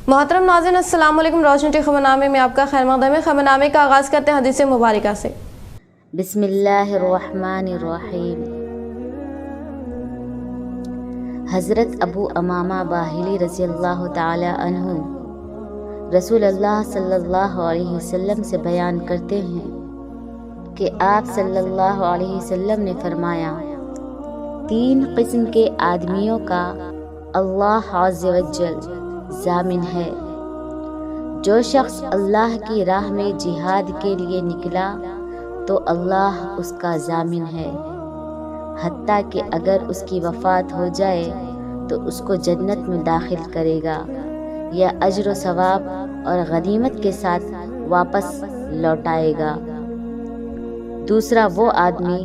मोहतरम नाज़रीन, अस्सलाम वालेकुम। रोशन टी खबरनामे में आपका खैर मक़दम है। खबरनामे का आगाज़ करते हैं हदीस मुबारका से। बिस्मिल्लाहिर्रहमानिर्रहीम। हज़रत अबू अमामा बाहिली रज़ियल्लाहु ताला अन्हु रसूलुल्लाह सल्लल्लाहु अलैहि वसल्लम से बयान करते हैं कि आप सल्लल्लाहु अलैहि वसल्लम ने फरमाया, 3 किस्म के आदमियों का अल्लाह अज़्ज़ व जल ज़ामिन है। जो शख्स अल्लाह की राह में जिहाद के लिए निकला तो अल्लाह उसका ज़ामिन है, हत्ता कि अगर उसकी वफ़ात हो जाए तो उसको जन्नत में दाखिल करेगा या अज्र व सवाब और गनीमत के साथ वापस लौटाएगा। दूसरा वो आदमी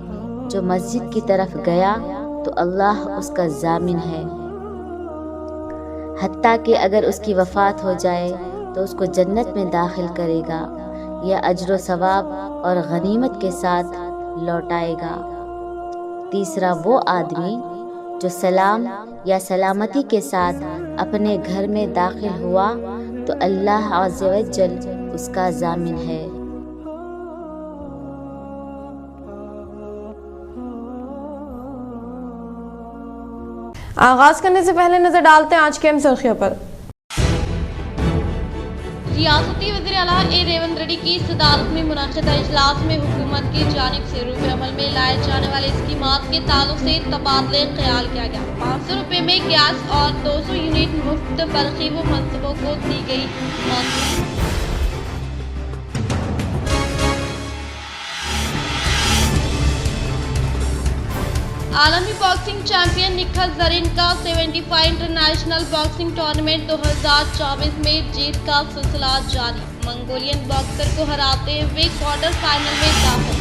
जो मस्जिद की तरफ गया तो अल्लाह उसका ज़ामिन है, हत्ता कि अगर उसकी वफ़ात हो जाए तो उसको जन्नत में दाखिल करेगा या अज्र व सवाब और गनीमत के साथ लौटाएगा। तीसरा वो आदमी जो सलाम या सलामती के साथ अपने घर में दाखिल हुआ तो अल्लाह अज़्ज़ व जल उसका ज़ामिन है। आगाज़ करने से पहले नजर डालते हैं आज के अहम सुर्खियों पर। रियासती वज़ीर आला ए रेवंत रेड्डी की सदारत में मुनअक़िदा इजलास में हुकूमत की जानिब से रूह अमल में लाए जाने वाले स्कीमात के ताल्लुक से तबादले ख्याल किया गया। 500 रुपये में गैस और 200 यूनिट मुफ्त बल्कि व मनसबों को दी गई मंजूरी। आलमी बॉक्सिंग चैंपियन निखत ज़रीन का 75 इंटरनेशनल बॉक्सिंग टूर्नामेंट 2024 में जीत का सिलसिला जारी। मंगोलियन बॉक्सर को हराते हुए क्वार्टर फाइनल में दाखिल।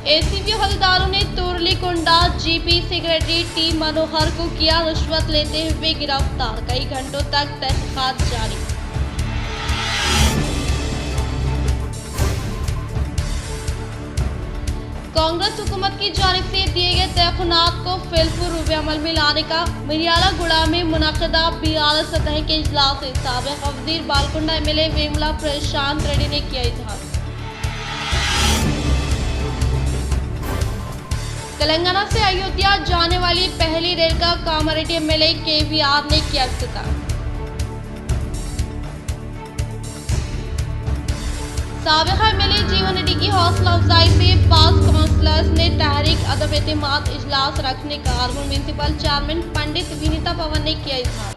एसीबी अहदेदारों ने तुरलीकुंडा जीपी सेक्रेटरी टी मनोहर को किया रिश्वत लेते हुए गिरफ्तार। कई घंटों तक तहकीकात जारी। कांग्रेस हुकूमत की जानिब से दिए गए तयक़ुनात को फिलपुर रूबे अमल में लाने का मिर्याला गुड़ा में मुनअक़िदा BRS सतह के इजलास से साबिक़ वज़ीर बालकुंडा MLA वेमुला प्रशांत रेड्डी ने किया इजहार। तेलंगाना से अयोध्या जाने वाली पहली रेल का कामारेड्डी MLA KVR ने किया इफ्तिताह। साबिक़ MLA जीवन रेड्डी की हौसला अफजाई से 5 काउंसलर्स ने तहरीक अदम एतमाद इजलास रखने का आर्मूर म्यूनिसिपल चेयरमैन पंडित विनीता पवन ने किया इजहार।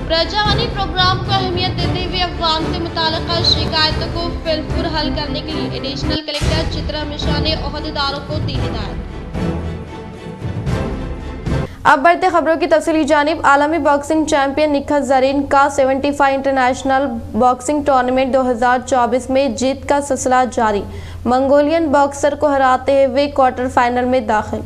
प्रजावाणी प्रोग्राम को अहमियत देते हुए अफवाम से मुताल्लिक़ा शिकायतों को फिलपुर हल करने के लिए एडिशनल कलेक्टर चित्रा मिश्रा ने ओहदेदारों को दी हिदायत। अब बढ़ते खबरों की तफसीली जानिब। आलमी बॉक्सिंग चैंपियन निखत ज़रीन का 75 इंटरनेशनल बॉक्सिंग टूर्नामेंट 2024 में जीत का सिलसिला जारी। मंगोलियन बॉक्सर को हराते हुए क्वार्टर फाइनल में दाखिल।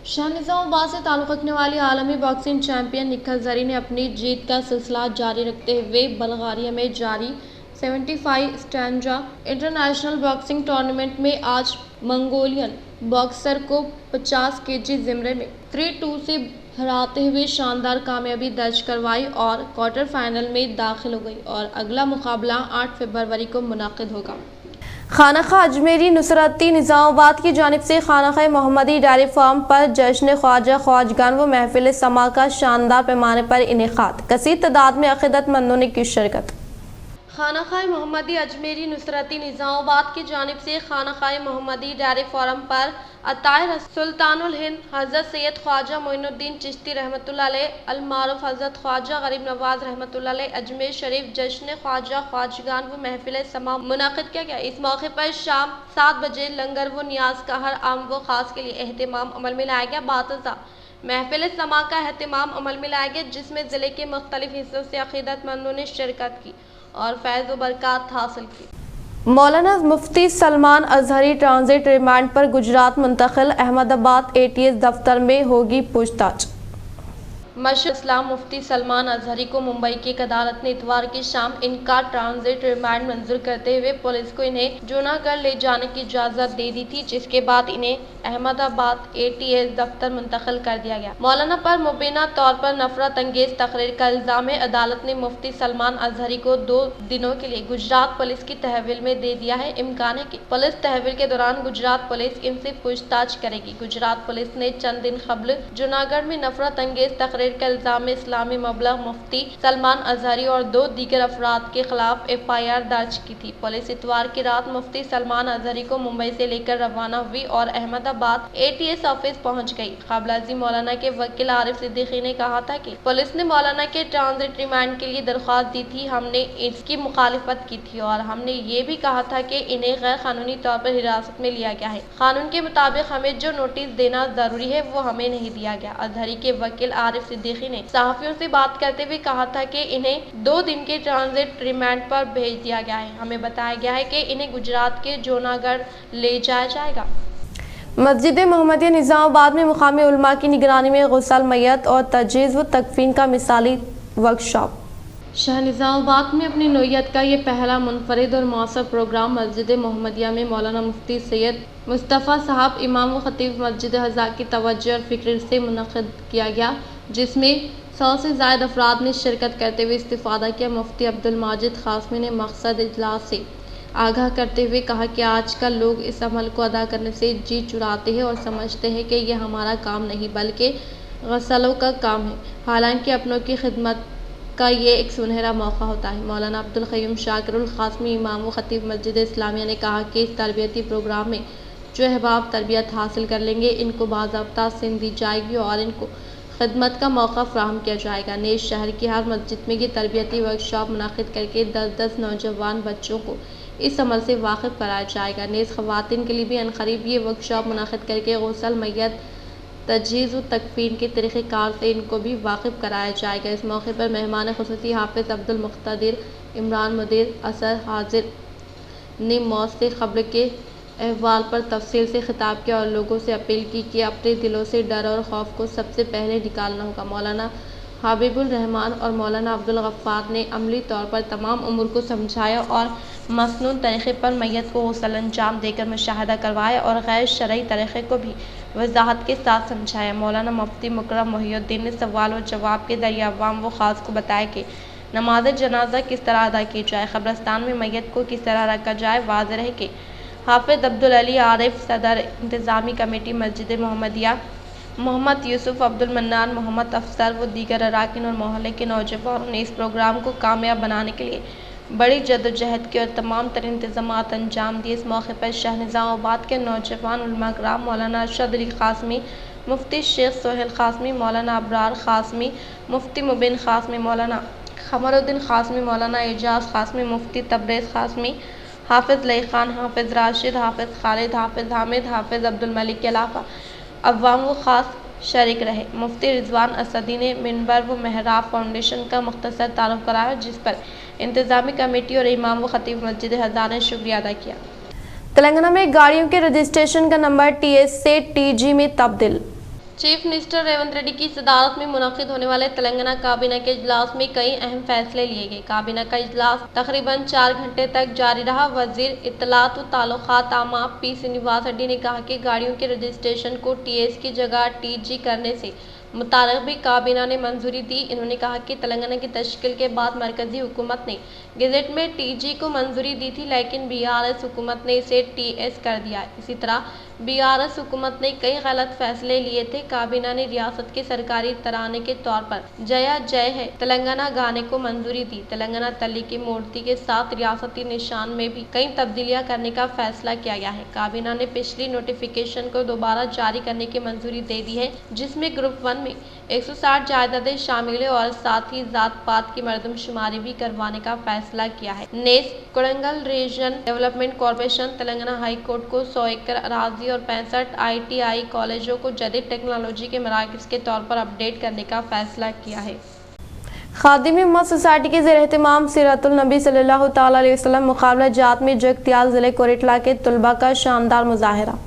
शाह निज़ामाबाद से ताल्लुक़ रखने वाली आलमी बॉक्सिंग चैंपियन निखत ज़रीन ने अपनी जीत का सिलसिला जारी रखते हुए बल्गारिया में जारी 75 स्टैंजा इंटरनेशनल बॉक्सिंग टूर्नामेंट में आज मंगोलियन बॉक्सर को 50 kg ज़िमरे में 3-2 से हराते हुए शानदार कामयाबी दर्ज करवाई और क्वार्टर फाइनल में दाखिल हो गई और अगला मुकाबला 8 फरवरी को मुनाकिद होगा। खानाखा अजमेरी नुसरती निज़ामाबाद की जानिब से खानाखा मोहम्मदी डेयरी फार्म पर जश्न ख्वाजा ख्वाजगान व महफिल समा का शानदार पैमाने पर इनेकाद। कसीर तादाद में अक़ीदतमंदों ने की शिरकत। खानाखा मोहम्मदी अजमेरी नुसरती निज़ामाबाद की जानिब से खानाखा मोहम्मदी डेयरी फार्म पर अतायर सुल्तानुल हिंद हज़रत सैयद ख्वाजा मोइनुद्दीन चिश्ती रहमतुल्लाह अलैह अल मारूफ हज़रत ख्वाजा गरीब नवाज रहमतुल्लाह अलैह अजमेर शरीफ जश्न ख्वाजा ख्वाजगान व महफिल समा मुनाकिद किया गया। इस मौके पर शाम 7 बजे लंगर व नियाज का हर आम व खास के लिए एहतमाम अमल में लाया गया। बातज़ा महफिल समा का एहतमाम अमल में लाया गया, जिसमें ज़िले के मुख्तलिफ हिस्सों से अक़ीदतमंदों ने शिरकत की और फैज़ व बरक़ात हासिल की। मौलाना मुफ्ती सलमान अजहरी ट्रांजिट रिमांड पर गुजरात मुंतकिल। अहमदाबाद ATS दफ्तर में होगी पूछताछ। मशहूर इस्लाम मुफ्ती सलमान अजहरी को मुंबई की एक अदालत ने इतवार की शाम इनका ट्रांजिट रिमांड मंजूर करते हुए पुलिस को इन्हें जूनागढ़ ले जाने की इजाजत दे दी थी, जिसके बाद इन्हें अहमदाबाद ATS दफ्तर मुंतकिल कर दिया गया। मौलाना पर मुबीना तौर पर नफरत अंगेज तकरीर का इल्जाम है। अदालत ने मुफ्ती सलमान अजहरी को 2 दिनों के लिए गुजरात पुलिस की तहवील में दे दिया है। इम्कान है कि पुलिस तहवील के दौरान गुजरात पुलिस इनसे पूछताछ करेगी। गुजरात पुलिस ने चंद दिन कबल जूनागढ़ में नफरत अंगेज तकरीर का इल्जाम में इस्लामी मबलग मुफ्ती सलमान अजहरी और 2 दीगर अफराद के खिलाफ FIR दर्ज की थी। पुलिस इतवार की रात मुफ्ती सलमान अजहरी को मुंबई से लेकर रवाना हुई और अहमदाबाद ATS ऑफिस पहुंच गई। काबलाजी मौलाना के वकील आरिफ सिद्दीकी ने कहा था कि पुलिस ने मौलाना के ट्रांजिट रिमांड के लिए दरख्वास्त दी थी। हमने इसकी मुखालिफत की थी और हमने ये भी कहा था कि इन्हें गैर कानूनी तौर पर हिरासत में लिया गया है। कानून के मुताबिक हमें जो नोटिस देना जरूरी है वो हमें नहीं दिया गया। अजहरी के वकील आरिफ सिद्दीकी ने सहाफियों से बात करते हुए कहा था कि इन्हें 2 दिन के ट्रांजिट रिमांड पर भेज दिया गया है। हमें बताया गया है कि इन्हें गुजरात के जूनागढ़ ले जाया जाएगा। मस्जिद मोहम्मदिया निज़ामाबाद में मुकामी उलमा की निगरानी में गुस्ल मैयत और तजहीज़ व तकफीन का मिसाली वर्कशॉप। शहर निज़ामाबाद में अपनी नौयत का ये पहला मुनफरिद और मौसर प्रोग्राम मस्जिद मोहम्मदिया में मौलाना मुफ्ती सैयद मुस्तफ़ा साहब इमाम व खतीब मस्जिद हज़ा की तवज्जो और फ़िक्र से मुनक़िद किया गया, जिसमें 100 से ज़ायद अफराद ने शिरकत करते हुए इस्तिफ़ादा किया। मुफ्ती अब्दुल माजिद क़ासमी ने मकसद इजलास से आगाह करते हुए कहा कि आजकल लोग इस अमल को अदा करने से जी चुराते हैं और समझते हैं कि यह हमारा काम नहीं बल्कि गसलों का काम है, हालांकि अपनों की खिदमत का ये एक सुनहरा मौका होता है। मौलाना अब्दुल क़य्यूम शाकिरुल क़ासमी इमाम व खतीब मस्जिद इस्लामिया ने कहा कि इस तरबियती प्रोग्राम में जो अहबाब तरबियत हासिल कर लेंगे इनको बाज़ाब्ता सिंध दी जाएगी और इनको खिदमत का मौका फ़राहम किया जाएगा। नेज़ शहर की हर मस्जिद में ये तरबियती वर्कशॉप मुनक़िद करके 10-10 नौजवान बच्चों को इस अमल से वाकिफ़ कराया जाएगा। नेज़ ख़वातीन के लिए भी अनक़रीब ये वर्कशॉप मुनक़िद करके गुस्ल मैयत तजहीज़ व तकफ़ीन के तरीक़ेकार से इनको भी वाकिफ़ कराया जाएगा। इस मौके पर मेहमान ख़ुसूसी हाफ़िज़ अब्दुल मुक़्तदिर इमरान मुदीर असर हाजिर ने मौत से क़ब्ल के अहवाल पर तफसील से खिताब किया और लोगों से अपील की कि अपने दिलों से डर और खौफ को सबसे पहले निकालना होगा। मौलाना हबीबुर रहमान और मौलाना अब्दुल गफ़्फ़ार ने अमली तौर पर तमाम उमूर को समझाया और मसनून तरीक़े पर मैयत को गुस्ल अंजाम देकर मुशाहिदा करवाया और गैर शरई तरीक़े को भी वजाहत के साथ समझाया। मौलाना मुफ्ती मुकर्रम मोहिउद्दीन ने सवाल और जवाब के ज़रिए अवाम व ख़ास को बताया कि नमाज जनाजा किस तरह अदा की जाए, क़ब्रिस्तान में मैयत को किस तरह रखा जाए। वाज़ेह रहे कि हाफ़िज़ अब्दुल अली आरिफ सदर इंतज़ामी कमेटी मस्जिद मोहम्मदिया, मोहम्मद यूसुफ, अब्दुल मन्नान, मोहम्मद अफसर व दीगर अराकीन और मोहल्ले के नौजवानों ने इस प्रोग्राम को कामयाब बनाने के लिए बड़ी जद्दोजहद की और तमाम तर इंतज़ामात अंजाम दिए। इस मौके पर शहर निज़ामाबाद के नौजवान उलमा कराम मौलाना अरशद अली क़ासमी, मुफ्ती शेख सोहेल क़ासमी, मौलाना अबरार क़ासमी, मुफ्ती मुबिन क़ासमी, मौलाना क़मरुद्दीन क़ासमी, मौलाना एजाज़ क़ासमी, मुफ्ती तबरेज़ क़ासमी, हाफ़िज़ लई ख़ान, हाफ़िज़ राशिद, हाफ़िज़ खालिद, हाफ़िज़ हामिद, हाफ़िज़ अब्दुल मलिक के अलावा अवाम व ख़ास शरीक रहे। मुफ्ती रिजवान असदी ने मिंबर व मेहराब फाउंडेशन का मुख्तसर तारुफ कराया, जिस पर इंतज़ामी कमेटी और इमाम व खतीब मस्जिद हज़ा ने शुक्रिया अदा किया। तेलंगाना में गाड़ियों के रजिस्ट्रेशन का नंबर TS से TG में तब्दील। चीफ मिनिस्टर रेवंत रेड्डी की सदारत में मुनक़िद होने वाले तेलंगाना काबीना के इजलास में कई अहम फैसले लिए गए। काबीना का इजलास तकरीबन 4 घंटे तक जारी रहा। वज़ीर इत्तलात व ताल्लुकात आमा P श्रीनिवास रेड्डी ने कहा कि गाड़ियों के रजिस्ट्रेशन को TS की जगह TG करने से मुतालिक भी काबीना ने मंजूरी दी। इन्होंने कहा कि तेलंगाना की तश्कील के बाद मरकजी हुकूमत ने गज़ट में TG को मंजूरी दी थी, लेकिन BRS हुकूमत ने इसे TS कर दिया है। इसी तरह BRS हुकूमत ने कई गलत फैसले लिए थे। काबीना ने रियासत के सरकारी तराने के तौर पर जया जय है तेलंगाना गाने को मंजूरी दी। तेलंगाना तली की मूर्ति के साथ रियासती निशान में भी कई तब्दीलियां करने का फैसला किया गया है। काबीना ने पिछली नोटिफिकेशन को दोबारा जारी करने की मंजूरी दे दी है, जिसमें ग्रुप 1 में 160 जायदादें शामिल है और साथ ही जात पात की मरदमशुमारी भी करवाने का फैसला किया है। नेस Kodangal region development corporation Telangana high court को 100 एकड़ अराजी और 65 ITI कॉलेजों को जदीद टेक्नोलॉजी के मराकज़ के तौर पर अपडेट करने का फैसला किया है। खादिम उम्मत सोसाइटी के ज़ेर एहतमाम सीरतुल नबी सल्लल्लाहु तआला अलैहि वसल्लम मुकाबला जात में जगतियाल ज़िले कोरेटला के तलबा का शानदार मुजाहरा।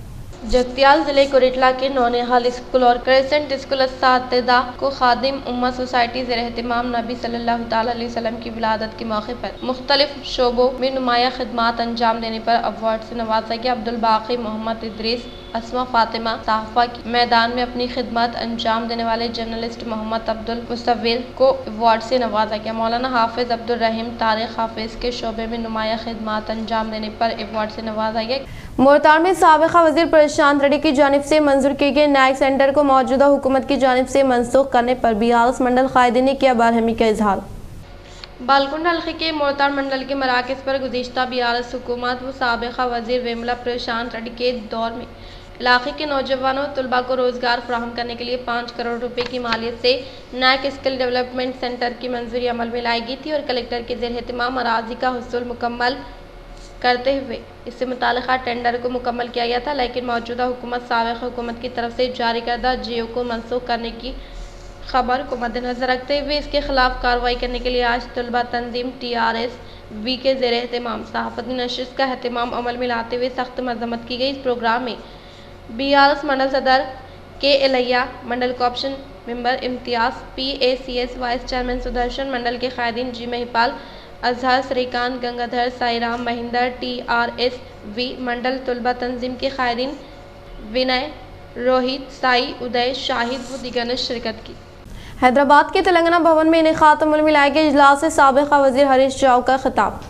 जगतियाल जिले कोरिटला के नौनिहाल स्कूल और क्रेसेंट स्कूल असातिज़ा को खादिम उम्मा सोसाइटी ज़ेर एहतमाम नबी सल्लल्लाहु ताला अलैहि वसल्लम की विलादत के मौके पर मुख्तलिफ शोबों में नुमाया खिदमात अंजाम देने पर अवार्ड से नवाजा गया। अब्दुल बाकी, मोहम्मद इद्रीस, अस्मा फातिमा साहफा की मैदान में अपनी खिदमत अंजाम देने वाले जर्नलिस्ट मोहम्मद अब्दुल मुसव्विर को अवार्ड से नवाजा गया। मौलाना हाफिज अब्दुल रहीम तारिक हाफिज के शोबे में नुमाया खिदमत अंजाम देने पर अवार्ड से नवाजा गया। मोरतार में साबिका वजीर प्रशांत रेड्डी की जानिब से मंजूर किए गए न्यायिक सेंटर को मौजूदा हुकूमत की जानिब से मनसूख करने पर BRS मंडल कायदीन ने किया बरहमी का इजहार। बालकुंडा हल्के के मोरतार मंडल के मराकज़ पर गुज़िश्ता BRS हुकूमत व साबिका वजीर वेमला प्रशांत रेड्डी के दौर में इलाके के नौजवानों तलबा को रोज़गार फराहम करने के लिए 5 करोड़ रुपए की मालियत से नायक स्किल डेवलपमेंट सेंटर की मंजूरी अमल में लाई गई थी और कलेक्टर के ज़ेर एहतमाम अराज़ी का हुसूल मुकम्मल करते हुए इससे मुताल्लिक़ा टेंडर को मुकम्मल किया गया था, लेकिन मौजूदा हुकूमत साबिक़ा हुकूमत की तरफ से जारी करदा GO को मनसूख करने की खबर को मद्देनज़र रखते हुए इसके खिलाफ कार्रवाई करने के लिए आज तलबा तंजीम TRSV के ज़ेर एहतमाम सहाफ़ती नशिस्त का एहतमाम अमल में लाते हुए सख्त मज़म्मत की गई। इस प्रोग्राम में BRS मंडल सदर के एलिया, मंडल कोऑप्शन मेंबर इम्तियाज़, PACS वाइस चेयरमैन सुदर्शन, मंडल के कायदीन G महिपाल, अजहर, श्रीकांत, गंगाधर, साईराम, महिंदर, TRSV मंडल तलबा तंजीम के कायदीन विनय, रोहित, साई, उदय, शाहिद व दीगर ने शिरकत की। हैदराबाद के तेलंगाना भवन में इनेकात अमल में लाए गए इजलास से साबिका वजीर हरीश राव का खिताब।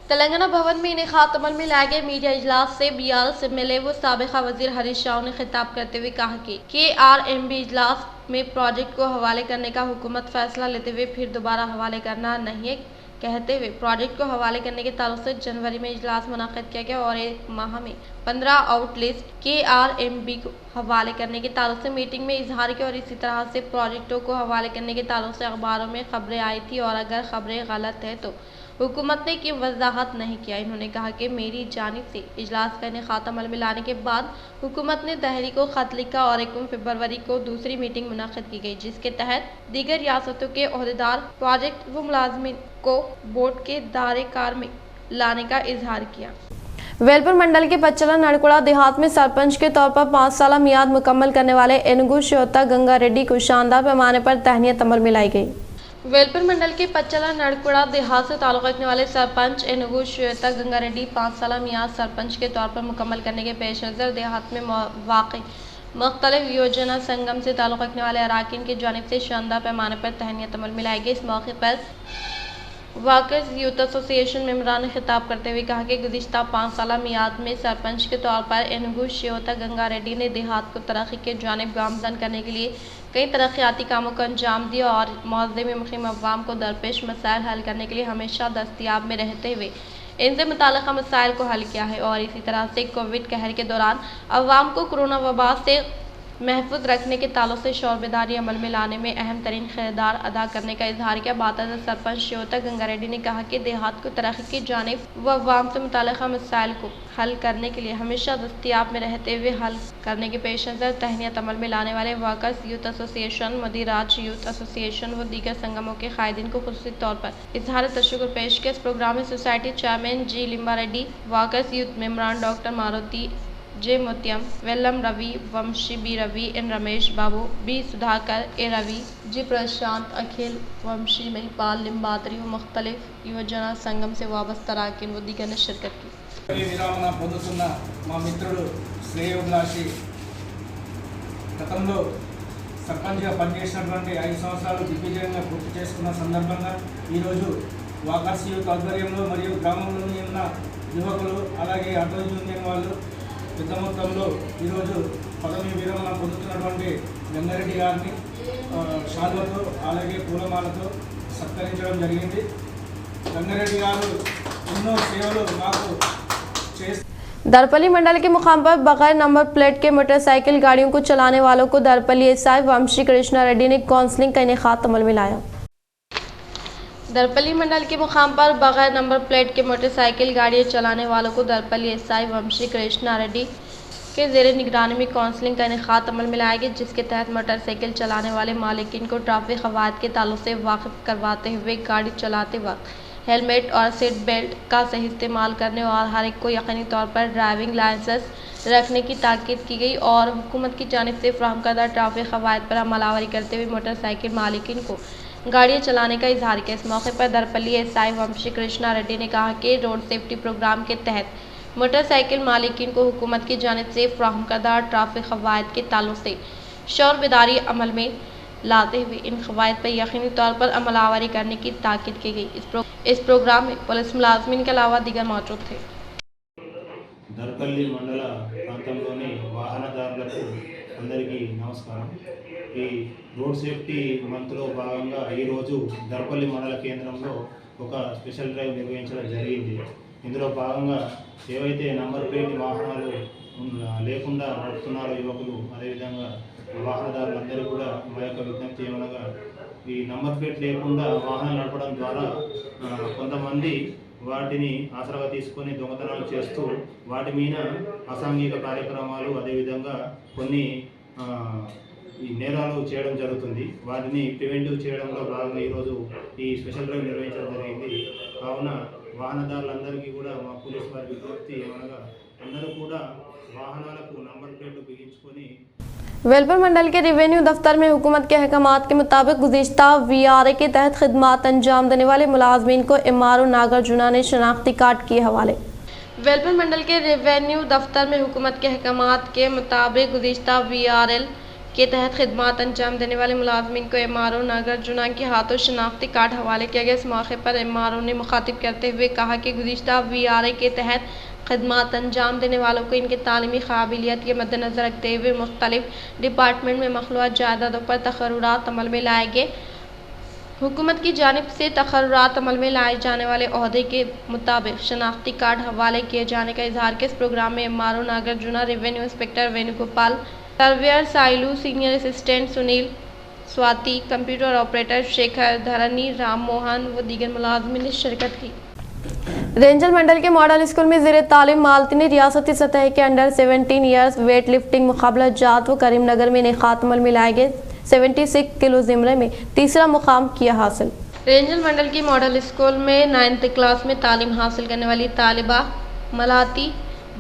तेलंगाना भवन में इनेकात अमल में लाए गए मीडिया इजलास से BRS MLA व साबिका वजीर हरीश राव ने खिताब करते हुए कहा कि KRMB इजलास में प्रोजेक्ट को हवाले करने का हुकूमत फैसला लेते हुए फिर दोबारा हवाले करना नहीं है, कहते हुए प्रोजेक्ट को हवाले करने के ताल्लुक से जनवरी में इजलास मुनाक़िद किया गया और एक माह में 15 आउटलिस्ट KRMB को हवाले करने के ताल्लुक से मीटिंग में इजहार किया और इसी तरह से प्रोजेक्टों को हवाले करने के ताल्लुक से अखबारों में खबरें आई थी और अगर खबरें गलत है तो हुकूमत ने की वजाहत नहीं किया। इन्होंने कहा कि मेरी जानिब से इजलास का इनेकात अमल में लाने के बाद हुकूमत ने दहरी को खत लिखा और 1 फरवरी को दूसरी मीटिंग मुनाक़िद की गई, जिसके तहत दीगर रियासतों के ओहदेदार प्रोजेक्ट व मुलाजमीन को बोर्ड के दायरे कार में लाने का इजहार किया। वेलपुर मंडल के पच्चला नड़कुड़ा देहात में सरपंच के तौर पर 5 साल मियाद मुकम्मल करने वाले एनुगु श्योता गंगा रेड्डी को शानदार पैमाने पर तहनीत अमल में लाई गई। वेलपुर मंडल के पच्चला नड़कुड़ा देहात से ताल्लुक़ रखने वाले सरपंच एनुगु श्वेता गंगा रेड्डी 5 साल मियाद सरपंच के तौर पर मुकम्मल करने के पेश नज़र देहात में वाक़ई मुख्तलिफ योजना संगम से ताल्लुक़ रखने वाले अराकीन की जानिब से शानदार पैमाने पर तहनीत अमल में लाई गई। इस मौके पर वाकर्स यूथ एसोसिएशन मेंबरान ने खिताब करते हुए कहा कि गुज़िश्ता 5 साल मियाद में सरपंच के तौर पर एनुगु श्योता गंगा रेड्डी ने देहात को तरक्की के जानिब गामजन करने के लिए कई तरक्याती कामों को अंजाम दिया और मुआज़े में मुक़ीम अवाम को दरपेश मसाइल हल करने के लिए हमेशा दस्तियाब में रहते हुए इनसे मुताल्लिक़ मसाइल को हल किया है और इसी तरह से कोविड कहर के दौरान अवाम को कोरोना वबा से महफूज रखने के ताल्लुक से शौरबेदारी अमल में लाने में अहम तरीन किरदार अदा करने का इजहार किया। बातज़ सरपंच श्योता गंगा रेड्डी ने कहा कि देहात को तरक्की की जानिब व अवाम से मुताल्लिक़ मसाइल को हल करने के लिए हमेशा दस्तियाब में रहते हुए हल करने के पेश नज़र तहनीत अमल में लाने वाले workers youth association, Madiraj youth association व दीगर संगमों के कायदीन को खुसूसी तौर पर इजहार तशक्कुर पेश किया। इस प्रोग्राम में society chairman G Limba Reddy, workers youth मेम्बरान doctor Maruti J Motiyam, Vellam Ravi, Vamshi B Ravi, N Ramesh Babu, B Sudhakar, A Ravi, G Prashant, Akhil, Vamshi Mahipal, Limbatri व मुख्तलिफ योजना संगम से वाबस्ता अराकीन व दीगर ने शिरकत की। విరామణ పొందుతున్న మా మిత్రుడు శ్రేయోభిలాషి గతంలో సర్పంచ్గా పనిచేసినటువంటి 5 సంవత్సరాలు దిగ్విజయంగా పూర్తి చేసుకున్న సందర్భంగా ఈరోజు వాకర్స్ యూత్ ఆధ్వర్యంలో మరియు గ్రామంలోని ఉన్న యువకులు అలాగే ఆటో యూనియన్ వాళ్ళు పెద్ద మొత్తంలో ఈరోజు పదవి విరమణ పొందుతున్నటువంటి గంగారెడ్డి గారిని శాలువతో అలాగే పూలమాలతో సత్కరించడం జరిగింది। గంగారెడ్డి గారు ఎన్నో సేవలు మాకు दरपली मंडल के मुकाम पर बगैर नंबर प्लेट के मोटरसाइकिल गाड़ियों को चलाने वालों को दरपली एसआई वंशी कृष्णा रेड्डी ने काउंसलिंग का इनेकात अमल में लाया। दरपली मंडल के मुकाम पर बगैर नंबर प्लेट के मोटरसाइकिल गाड़ियां चलाने वालों को दरपली एसआई वंशी कृष्णा रेड्डी के ज़ेर निगरानी में काउंसलिंग का इनेकात अमल में लाया गया, जिसके तहत मोटरसाइकिल चलाने वाले मालिकीन को ट्रैफिक क़वाइद के ताल्लुक से वाकिफ़ करवाते हुए गाड़ी चलाते वक्त हेलमेट और सीट बेल्ट का सही इस्तेमाल करने और हर एक को यकीनी तौर पर ड्राइविंग लाइसेंस रखने की ताकीद की गई और हुकूमत की जानिब से फराहम करदा ट्रैफिक क़वायद पर अमलावरी करते हुए मोटरसाइकिल मालिकिन को गाड़ियाँ चलाने का इजहार किया। इस मौके पर दरपल्ली एसआई वंशी कृष्णा रेड्डी ने कहा कि रोड सेफ्टी प्रोग्राम के तहत मोटरसाइकिल मालिकिन को हुकूमत की जानिब से फराहम करदा ट्रैफिक क़वायद के ताल्लुक से शौर बेदारी अमल में लाते हुए इन क़वायद पर यकीनी तौर पर अमलावरी करने की ताकीद की गई। इस प्रोग्राम में पुलिस मुलाजमीन के अलावा दीगर मौजूद थे। దర్పల్లి మండల ప్రాంతంలోని వాహనదారులకు అందరికీ నమస్కారం। ఈ రోడ్ సేఫ్టీ మంత్లో భాగంగా ఈరోజు దర్పల్లి మండల కేంద్రంలో ఒక స్పెషల్ డ్రైవ్ నిర్వహించడం జరిగింది। ఇందులో భాగంగా ఏవైతే నంబర్ ప్లేట్ వాహనాలు లేకుండా నడుపుతున్నారో యువకులు, అదేవిధంగా వాహనదారులందరూ కూడా మా యొక్క విజ్ఞప్తి ఏమనగా, ఈ నంబర్ ప్లేట్ లేకుండా వాహనాలు నడపడం ద్వారా కొంతమంది వాటిని ఆసరాగా తీసుకొని దొంగతనాలు చేస్తూ వాటి మీద అసాంఘిక కార్యక్రమాలు, అదేవిధంగా కొన్ని ఈ నేరాలు చేయడం జరుగుతుంది। వాటిని ప్రివెంటివ్ చేయడంలో భాగంగా ఈరోజు ఈ స్పెషల్ డ్రైవ్ నిర్వహించడం జరిగింది। కావున వాహనదారులందరికీ కూడా మా పోలీస్ వారి విజ్ఞప్తి ఏమనగా, అందరూ కూడా వాహనాలకు నంబర్ ప్లేట్లు బిగించుకొని वेलपुर मंडल के रेवेन्यू दफ्तर में हुकूमत के अहकामात के मुताबिक गुज़िश्ता VRA के तहत खिदमात अंजाम देने वाले मुलाजमीन को MRO नागार्जुना ने शनाख्ती कार्ड किए हवाले। वेलपुर मंडल के रेवेन्यू दफ्तर में हुकूमत के अहकामात के मुताबिक गुज़िश्ता VRL के तहत खिदमात अंजाम देने वाले मुलाजमीन को MRO नागार्जुना के हाथों शनाख्ती कार्ड हवाले किया गया। इस मौके पर MRO ने मुखातिब करते हुए कहा कि गुज़िश्ता VRA के तहत खदमात अंजाम देने वालों को इनके तालीमी काबिलियत के मद्देनज़र रखते हुए मुख्तलिफ डिपार्टमेंट में मखलूआत जायदादों पर तकर्रुरात अमल में लाए गए। हुकूमत की जानिब से तकर्रुरात अमल में लाए जाने वाले अहदे के मुताबिक शनाख्ती कार्ड हवाले किए जाने का इजहार के इस प्रोग्राम में MRO Nagarjuna, revenue inspector Venugopal, surveyor Sailu, senior assistant Sunil, Swati, computer operator Shekhar, Dharani, Ram Mohan व दीगर मुलाजमीन ने शिरकत की। रेंजल मंडल के मॉडल स्कूल में ज़ेर तालीम मालती ने रियासती सतह के अंडर 17 ईयर्स वेट लिफ्टिंग मुकाबला जात व करीमनगर में इनेकात अमल में लाए गए 76 किलो ज़िमरे में तीसरा मुकाम किया हासिल। रेंजल मंडल की मॉडल स्कूल में 9th क्लास में तालीम हासिल करने वाली तालिबा मलाती,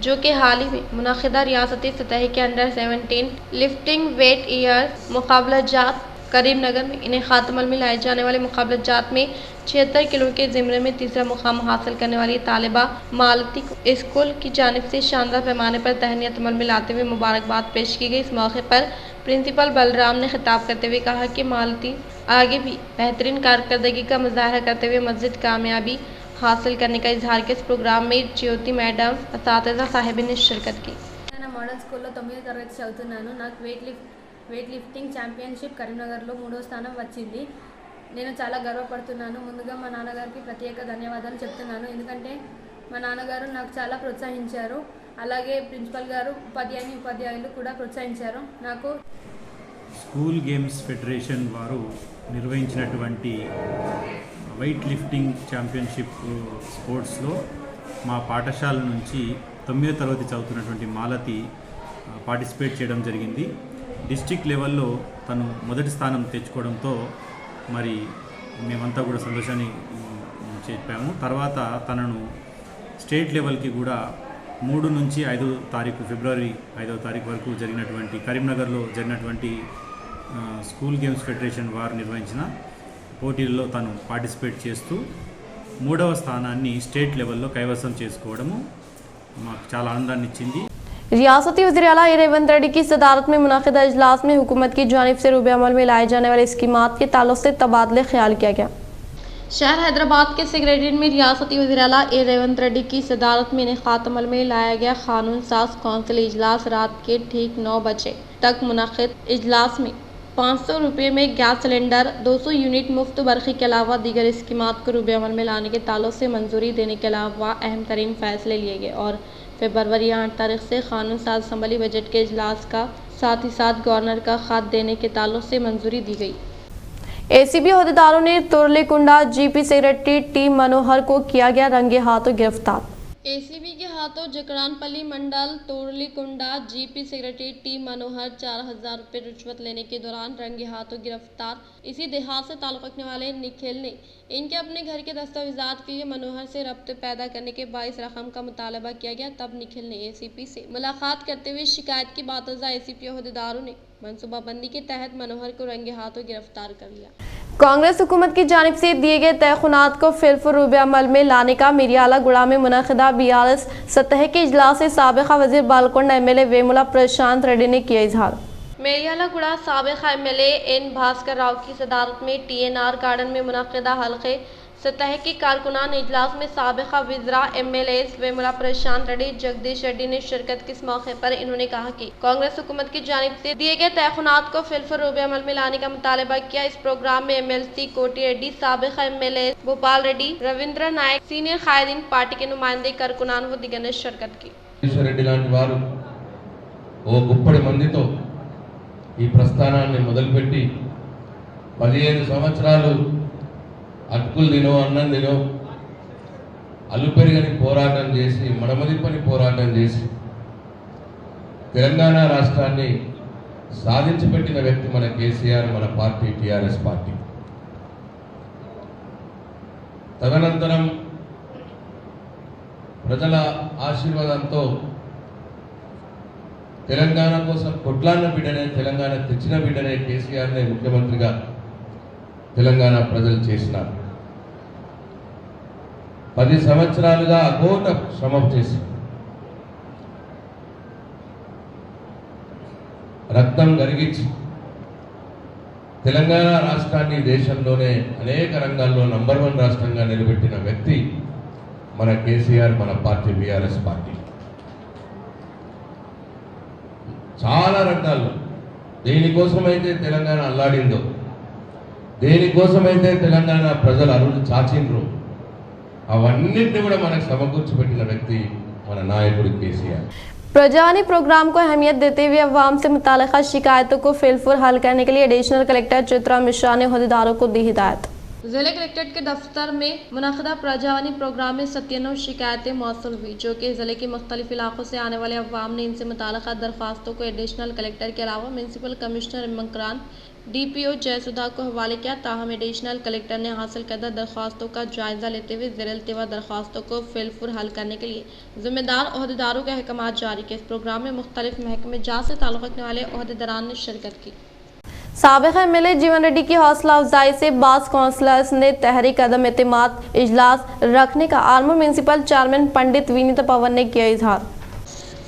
जो कि हाल ही में मुनाकिदा रियासती सतह के अंडर 17 लिफ्टिंग वेट ईयर मुकाबला जात करीमनगर में इनेकात अमल में लाए जाने वाले मुकाबला जात में 76 किलो के ज़िमरे में तीसरा मुकाम हासिल करने वाली तालिबा मालती को स्कूल की जानिब से शानदार पैमाने पर तहनीत अमल में लाते हुए मुबारकबाद पेश की गई। इस मौके पर प्रिंसिपल बलराम ने खिताब करते हुए कहा कि मालती आगे भी बेहतरीन कारकर्दगी का मुजाहरा करते हुए मज़ीद कामयाबी हासिल करने का इजहार किया। इस प्रोग्राम में ज्योति मैडम, असातिज़ा साहिबीन ने शिरकत की। मॉडल स्कूल 9వ తరగతి చదువుతున్నాను। నాకు వెయిట్ లిఫ్టింగ్ ఛాంపియన్షిప్ కరీంనగర్లో 3వ స్థానం వచ్చింది। నేను చాలా గర్వపడుతున్నాను। ముందుగా మా నాన్నగారికి ప్రత్యేక ధన్యవాదాలు చెప్తున్నాను, ఎందుకంటే మా నాన్నగారు నాకు చాలా ప్రోత్సహించారు। అలాగే ప్రిన్సిపల్ గారు, ఉపాధ్యాయులు కూడా ప్రోత్సహించారు నాకు। స్కూల్ గేమ్స్ ఫెడరేషన్ వారు నిర్వహించినటువంటి వెయిట్ లిఫ్టింగ్ ఛాంపియన్షిప్ స్పోర్ట్స్లో మా పాఠశాల నుంచి 9వ తరగతి చదువుతున్నటువంటి మాలతి పార్టిసిపేట్ చేయడం జరిగింది। డిస్ట్రిక్ట్ లెవెల్లో తను మొదటి స్థానం తెచ్చుకోవడంతో మరి మేమంతా కూడా సంతోషాన్ని చెప్పాము। తర్వాత తనను స్టేట్ లెవెల్కి కూడా 3 నుంచి 5 తారీఖు ఫిబ్రవరి 5వ తారీఖు వరకు జరిగినటువంటి కరీంనగర్లో జరిగినటువంటి స్కూల్ గేమ్స్ ఫెడరేషన్ వారు నిర్వహించిన పోటీల్లో తను పార్టిసిపేట్ చేస్తూ 3వ స్థానాన్ని స్టేట్ లెవెల్లో కైవసం చేసుకోవడము మాకు చాలా ఆనందాన్ని ఇచ్చింది। रियासती वज़ीर आला रेवंत रेड्डी की सदारत में मुनाकिदा इजलास में हुकूमत की जानिब से रूबे अमल में लाए जाने वाले स्कीमात के ताल्लुक से तबादले ख्याल किया गया। शहर हैदराबाद के सेक्रेटरीट में रियासती वज़ीर आला रेवंत रेड्डी की सदारत में इनेकात अमल में लाया गया कानून साज कौंसिल इजलास रात के ठीक 9 बजे तक मुनक़िद। इजलास में 500 रुपये में गैस सिलेंडर, 200 यूनिट मुफ्त बरक़ी के अलावा दीगर स्कीमात को रूबे अमल में लाने के ताल्लुक से मंजूरी देने के अलावा अहम तरीन फ़ैसले लिए गए और फरवरी 8 तारीख से कानून साज असम्बली बजट के इजलास का साथ ही साथ गवर्नर का ख़त देने के ताल्लुक से मंजूरी दी गई। ACB अहदेदारों ने तुरलेकुंडा GP सेक्रेटरी टी मनोहर को किया गया रंगे हाथों गिरफ्तार। ACB के हाथों जकरानपल्ली मंडल तोरलीकुंडा जीपी सेक्रेटरी टी मनोहर 4000 रुपये रिश्वत लेने के दौरान रंगे हाथों गिरफ्तार। इसी देहात से ताल्लुक़ रखने वाले निखिल ने इनके अपने घर के दस्तावेजात के लिए मनोहर से रब्त पैदा करने के बाइस रकम का मुतालबा किया गया। तब निखिल ने एसीपी से मुलाकात करते हुए शिकायत की बातजा एसीपी अहदेदारों ने मनसूबाबंदी के तहत मनोहर को रंगे हाथों गिरफ्तार कर लिया। कांग्रेस हुकूमत की जानिब से दिए गए तयखुनात को फिलफुरूब अमल में लाने का मिरियाला गुड़ा में मुनक़िदा BRS सतह के इजलास से साबिक़ा वज़ीर बालकोंड MLA वेमुला प्रशांत रेड्डी ने किया इजहार। मेरियाला गुड़ा साबिक़ा MLA एन भास्कर राव की सदारत में TNR गार्डन में मुनक़िदा हल्क़े सतह की कारकुनान इजलास में साबिक़ा वज़रा MLAs वेमुला प्रशांत रेड्डी जगदीश रेड्डी ने शिरकत की। इस मौके पर इन्होंने कहा कि कांग्रेस हुकूमत की जानिब से दिए गए तयखुनात को फिलफुरूब अमल में लाने का मुतालबा किया। इस प्रोग्राम में MLC कोटी रेड्डी, साबिक़ा MLA भोपाल रेड्डी, रविंद्र नायक, सीनियर कायदीन, पार्टी के नुमाइंदे, कारकुनान व दिगर ने शिरकत की। రెడ్డి లాంటి వారు ఓ గుప్పడి మందితో ఈ ప్రస్థానాన్ని మొదలుపెట్టి 15 సంవత్సరాలు అటుకులు తినో అన్నం తినో అలుపెరుగని పోరాటం చేసి మడమదిప్పని పోరాటం చేసి తెలంగాణ రాష్ట్రాన్ని సాధించి పెట్టిన వ్యక్తి మన కేసీఆర్, మన పార్టీ TRS పార్టీ. తదనంతరం ప్రజల ఆశీర్వాదంతో తెలంగాణ కోసం కొట్లాడిన బిడ్డనే, తెలంగాణ తెచ్చిన బిడ్డనే కేసీఆర్నే ముఖ్యమంత్రిగా తెలంగాణ ప్రజలు చేసినారు. 10 సంవత్సరాలుగా అఘోర శ్రమ చేసి రక్తం గరిగించి తెలంగాణ రాష్ట్రాన్ని దేశంలోనే అనేక రంగాల్లో నంబర్ 1 రాష్ట్రంగా నిలబెట్టిన వ్యక్తి మన కేసీఆర్, మన పార్టీ BRS పార్టీ. చాలా రంగాల్లో దేనికోసమైతే తెలంగాణ అల్లాడిందో, దేనికోసమైతే తెలంగాణ ప్రజలు అరులు చాచిండ్రు, అవన్నింటినీ కూడా మనకు సమకూర్చిపెట్టిన వ్యక్తి మన నాయకుడు కేసీఆర్. प्रजावानी प्रोग्राम को अहमियत देते हुए अवाम से मुताल्लिक़ा शिकायतों को फिलफुर हल करने के लिए एडिशनल कलेक्टर चित्रा मिश्रा ने अहदेदारों को दी हिदायत। जिले कलेक्ट्रेट के दफ्तर में मुनक़िदा प्रजावानी प्रोग्राम में 97 शिकायतें मौसूल हुई, जो कि जिले के मुख्तलिफ इलाकों से आने वाले अवाम ने इनसे मुताल्लिक़ा दरख्वास्तों को एडिशनल कलेक्टर के अलावा municipal commissioner Makran, DPO Jayasudha को हवाले किया। ताहम एडिशनल कलेक्टर ने हासिल करदा दरख्वास्तों का जायजा लेते हुए ज़ेर-इल्तिवा दरख्वास्तों को फिलफुर हल करने के लिए जिम्मेदार अहदेदारों के अहकामात जारी किए। इस प्रोग्राम में मुख्तलिफ महकमे जात से ताल्लुक़ रखने वाले अहदेदारान ने शिरकत की। साबिक़ा MLA जीवन रेड्डी की हौसला अफजाई से बास काउंसलर्स ने तहरीक कदम एतमाद इजलास रखने का आर्मूर म्यूनसिपल चेयरमैन पंडित विनीता पवन ने किया इजहार।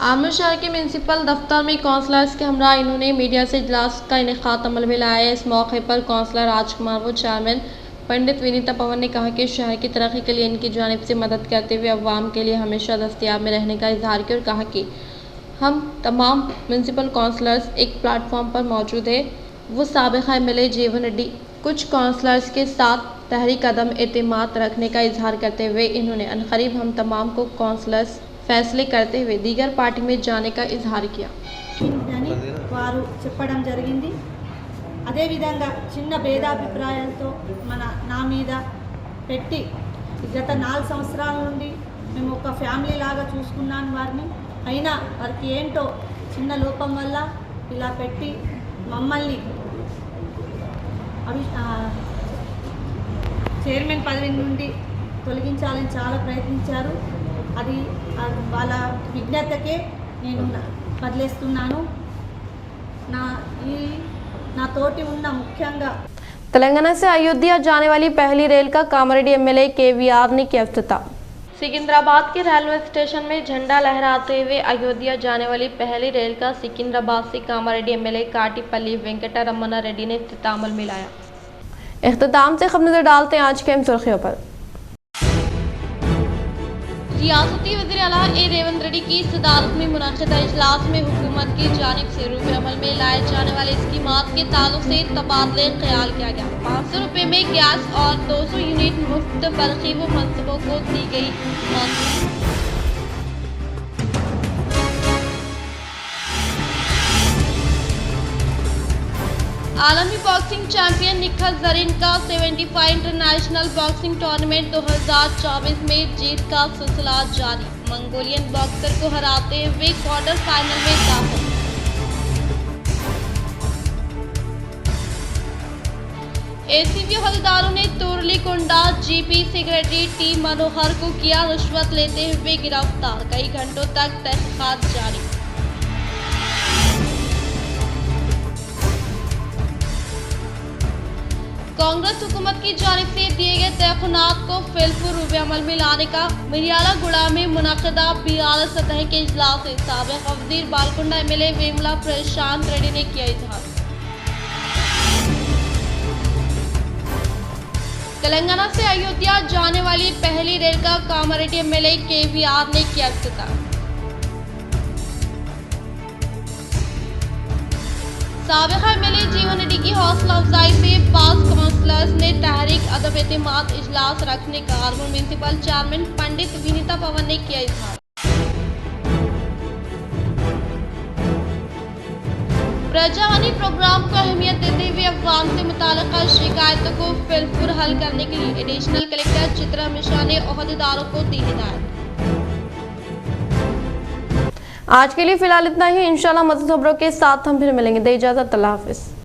आर्मूर शहर के म्यूनसिपल दफ्तर में काउंसलर्स के हमरा इन्होंने मीडिया से इजलास का इनेकाद अमल में लाया। इस मौके पर काउंसलर राजकुमार व चेयरमैन पंडित विनीता पवन ने कहा कि शहर की तरक्की के लिए इनकी जानिब से मदद करते हुए अवाम के लिए हमेशा दस्तयाब में रहने का इजहार किया और कहा कि हम तमाम म्यूनसिपल काउंसलर्स एक प्लेटफॉर्म पर मौजूद है। वो साबिक़ा MLA जीवन रेड्डी कुछ काउंसलर्स के साथ तहरीक कदम एतमाद रखने का इजहार करते हुए इन्होंने अनकरीब हम तमाम को काउंसलर्स फैसले करते हुए दीगर पार्टी में जाने का इजहार किया। వారు చెప్పడం జరిగింది। అదే విధంగా చిన్న భేదాభిప్రాయాలతో నా మీద పెట్టి గత 4 సంవత్సరాల నుండి మేము ఒక ఫ్యామిలీ లాగా చూసుకున్నాను వారిని, అయినా వారికి ఏంటో చిన్న లోపం వల్ల ఇలా పెట్టి మమ్మల్ని చైర్మన్ పదవి నుండి తొలగించాలని చాలా ప్రయత్నించారు। అది వాళ్ళ విజ్ఞతకే నేను వదిలేస్తున్నాను। నా తోటి ఉన్న ముఖ్యంగా तेलंगाना से अयोध्या जाने वाली पहली रेल का कामारेड्डी MLA KVR ने किया इफ्तिताह। सिकंदराबाद के रेलवे स्टेशन में झंडा लहराते हुए अयोध्या जाने वाली पहली रेल का सिकंदराबाद से कामारेड्डी MLA काटीपल्ली वेंकटरमण रेड्डी ने इफ्तिताह अमल में लाया। इख्तिताम से खबर नजर डालते हैं आज के अहम सुर्खियों पर। रियासती वज़ीर आला रेवंत रेड्डी की सदारत में मुनक़िदा इजलास में हुकूमत की जानिब से रूप अमल में लाए जाने वाले स्कीमात के ताल्लुक से तबादले ख्याल किया गया। 500 रुपये में गैस और 200 यूनिट मुफ्त बरक़ी व मनसबों को दी गई मंजूरी। आलमी बॉक्सिंग चैंपियन निखत ज़रीन का 75 इंटरनेशनल बॉक्सिंग टूर्नामेंट 2024 में जीत का सिलसिला जारी। मंगोलियन बॉक्सर को हराते हुए क्वार्टर फाइनल में दाखिल। एसीबी हवलदारों ने तुरलीकुंडा जीपी सेक्रेटरी टी मनोहर को किया रिश्वत लेते हुए गिरफ्तार, कई घंटों तक तहकीकात जारी। कांग्रेस हुकूमत की जानिब से दिए गए तहफ़्फ़ुनात को फिलपुर अमल में लाने का मिर्याला गुड़ा में मुनक़दा BRS सतह के इजलास से साबिक़ वज़ीर बालकुंडा MLA वेमुला प्रशांत रेड्डी ने किया इजहार। तेलंगाना से अयोध्या जाने वाली पहली रेल का कामारेड्डी MLA KVR ने किया इफ्तिताह। साबिक़ MLA जीवन रेड्डी की हौसला अफजाई से 5 काउंसलर्स ने तहरीक अदम एतमाद इजलास रखने का आर्मूर म्यूनिसिपल चेयरमैन पंडित विनीता पवन ने किया इजहार। प्रजावाणी प्रोग्राम को अहमियत देते हुए अफगान से मुताल्लिक़ शिकायतों को फिलपुर हल करने के लिए एडिशनल कलेक्टर चित्रा मिश्रा ने ओहदेदारों को दी हिदायत। आज के लिए फिलहाल इतना ही। इंशाल्लाह मज़ीद खबरों के साथ हम फिर मिलेंगे। दे इजाज़त, अल्लाह हाफ़िज़।